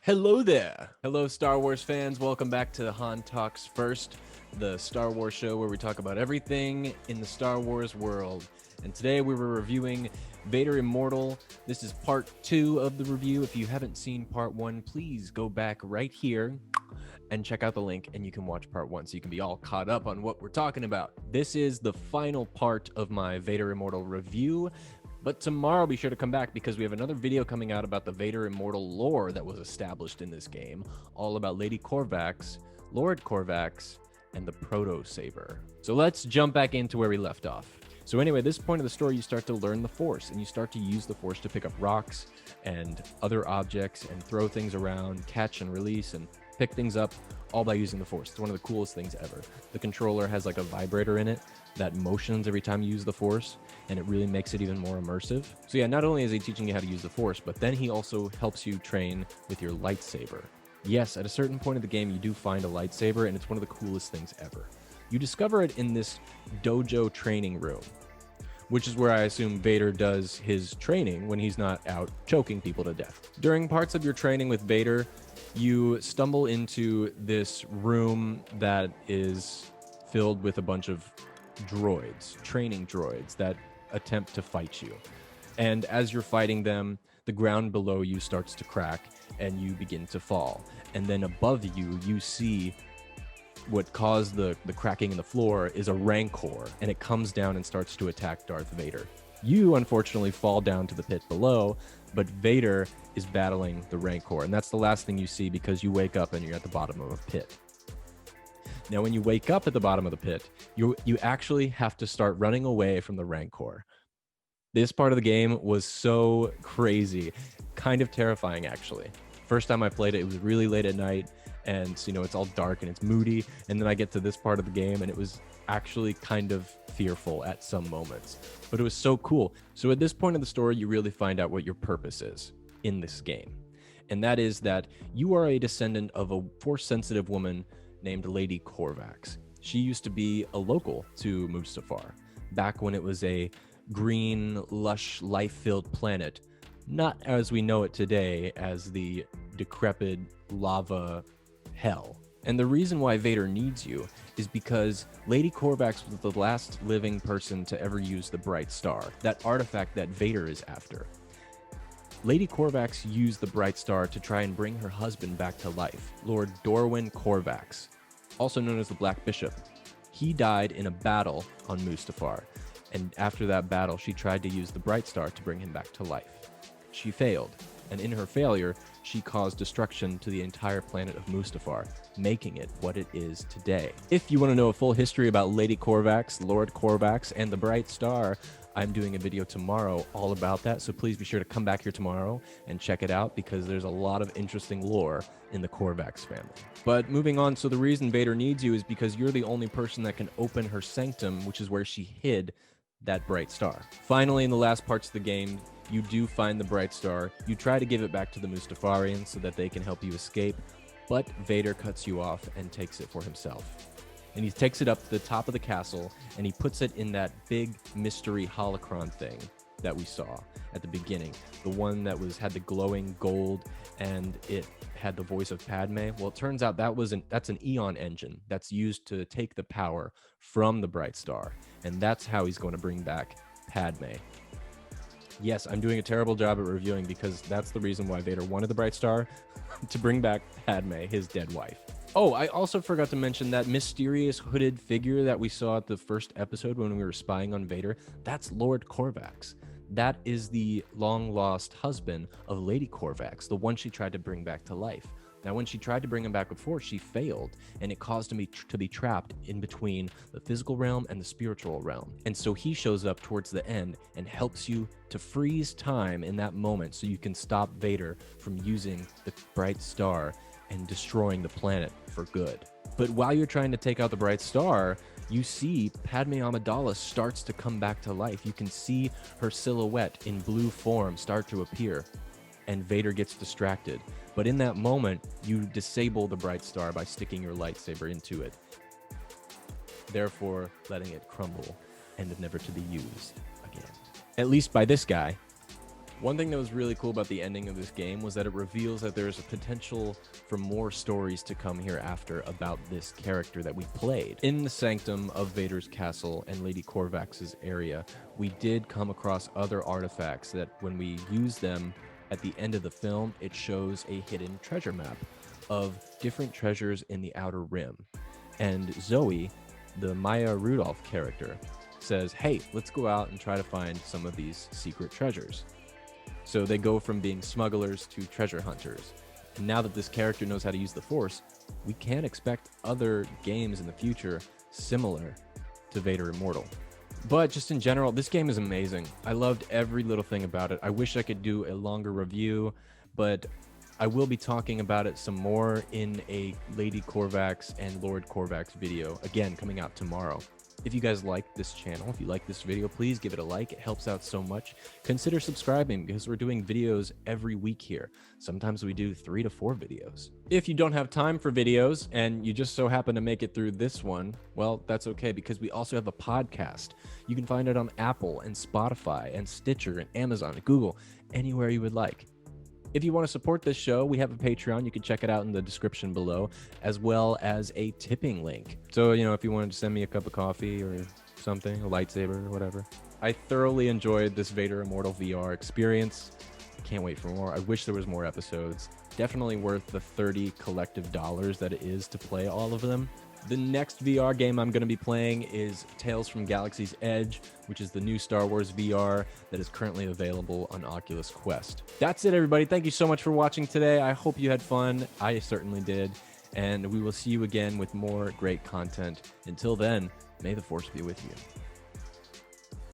Hello there. Hello, Star Wars fans. Welcome back to Han Talks First, the Star Wars show where we talk about everything in the Star Wars world. And today we were reviewing Vader Immortal. This is part 2 of the review. If you haven't seen part 1, please go back right here and check out the link and you can watch part 1 so you can be all caught up on what we're talking about. This is the final part of my Vader Immortal review. But tomorrow, be sure to come back because we have another video coming out about the Vader Immortal lore that was established in this game, all about Lady Korvax, Lord Korvax, and the Proto-Saber. So let's jump back into where we left off. So anyway, at this point of the story, you start to learn the Force, and you start to use the Force to pick up rocks and other objects and throw things around, catch and release, and pick things up, all by using the Force. It's one of the coolest things ever. The controller has like a vibrator in it that motions every time you use the Force, and it really makes it even more immersive. So yeah, not only is he teaching you how to use the Force, but then he also helps you train with your lightsaber. Yes, at a certain point of the game, you do find a lightsaber, and it's one of the coolest things ever. You discover it in this dojo training room, which is where I assume Vader does his training when he's not out choking people to death. During parts of your training with Vader, you stumble into this room that is filled with a bunch of droids, training droids that attempt to fight you. And as you're fighting them, the ground below you starts to crack and you begin to fall. And then above you, you see what caused the cracking in the floor is a rancor, and it comes down and starts to attack Darth Vader. You, unfortunately, fall down to the pit below, but Vader is battling the rancor, and that's the last thing you see because you wake up and you're at the bottom of a pit. Now, when you wake up at the bottom of the pit, you actually have to start running away from the rancor. This part of the game was so crazy, kind of terrifying, actually. First time I played it was really late at night, and so, it's all dark and it's moody, and then I get to this part of the game and it was actually kind of fearful at some moments, but it was so cool. So at this point in the story, you really find out what your purpose is in this game, and that is that you are a descendant of a Force-sensitive woman named Lady Korvax. She used to be a local to Mustafar, back when it was a green, lush, life-filled planet, not as we know it today as the decrepit lava hell. And the reason why Vader needs you is because Lady Korvax was the last living person to ever use the Bright Star, that artifact that Vader is after. Lady Korvax used the Bright Star to try and bring her husband back to life, Lord Dorwin Korvax, also known as the Black Bishop. He died in a battle on Mustafar, and after that battle, she tried to use the Bright Star to bring him back to life. She failed, and in her failure, she caused destruction to the entire planet of Mustafar, making it what it is today. If you want to know a full history about Lady Korvax, Lord Korvax, and the Bright Star, I'm doing a video tomorrow all about that, so please be sure to come back here tomorrow and check it out because there's a lot of interesting lore in the Korvax family. But moving on, so the reason Vader needs you is because you're the only person that can open her sanctum, which is where she hid that Bright Star. Finally, in the last parts of the game, you do find the Bright Star. You try to give it back to the Mustafarians so that they can help you escape, but Vader cuts you off and takes it for himself. And he takes it up to the top of the castle, and he puts it in that big mystery holocron thing that we saw at the beginning. The one that had the glowing gold, and it had the voice of Padme. Well, it turns out that's an Eon engine that's used to take the power from the Bright Star, and that's how he's going to bring back Padme. Yes, I'm doing a terrible job at reviewing because that's the reason why Vader wanted the Bright Star, to bring back Padme, his dead wife. Oh, I also forgot to mention that mysterious hooded figure that we saw at the first episode when we were spying on Vader. That's Lord Korvax. That is the long-lost husband of Lady Korvax, the one she tried to bring back to life. Now, when she tried to bring him back before, she failed, and it caused him to be trapped in between the physical realm and the spiritual realm. And so he shows up towards the end and helps you to freeze time in that moment so you can stop Vader from using the Bright Star and destroying the planet for good. But while you're trying to take out the Bright Star, you see Padme Amidala starts to come back to life. You can see her silhouette in blue form start to appear, and Vader gets distracted. But in that moment, you disable the Bright Star by sticking your lightsaber into it, therefore letting it crumble and never to be used again. At least by this guy. One thing that was really cool about the ending of this game was that it reveals that there's a potential for more stories to come hereafter about this character that we played. In the sanctum of Vader's castle and Lady Korvax's area, we did come across other artifacts that when we use them at the end of the film, it shows a hidden treasure map of different treasures in the Outer Rim. And Zoe, the Maya Rudolph character, says, hey, let's go out and try to find some of these secret treasures. So they go from being smugglers to treasure hunters. And now that this character knows how to use the Force, we can expect other games in the future similar to Vader Immortal. But just in general, this game is amazing. I loved every little thing about it. I wish I could do a longer review, but I will be talking about it some more in a Lady Korvax and Lord Korvax video, again, coming out tomorrow. If you guys like this channel, if you like this video, please give it a like. It helps out so much. Consider subscribing because we're doing videos every week here. Sometimes we do 3 to 4 videos. If you don't have time for videos and you just so happen to make it through this one, well, that's okay because we also have a podcast. You can find it on Apple and Spotify and Stitcher and Amazon and Google, anywhere you would like. If you want to support this show, we have a Patreon. You can check it out in the description below, as well as a tipping link. So, if you wanted to send me a cup of coffee or something, a lightsaber or whatever. I thoroughly enjoyed this Vader Immortal VR experience. Can't wait for more. I wish there was more episodes. Definitely worth the $30 collective that it is to play all of them. The next VR game I'm going to be playing is Tales from Galaxy's Edge, which is the new Star Wars VR that is currently available on Oculus Quest. That's it, everybody. Thank you so much for watching today. I hope you had fun. I certainly did. And we will see you again with more great content. Until then, may the Force be with you.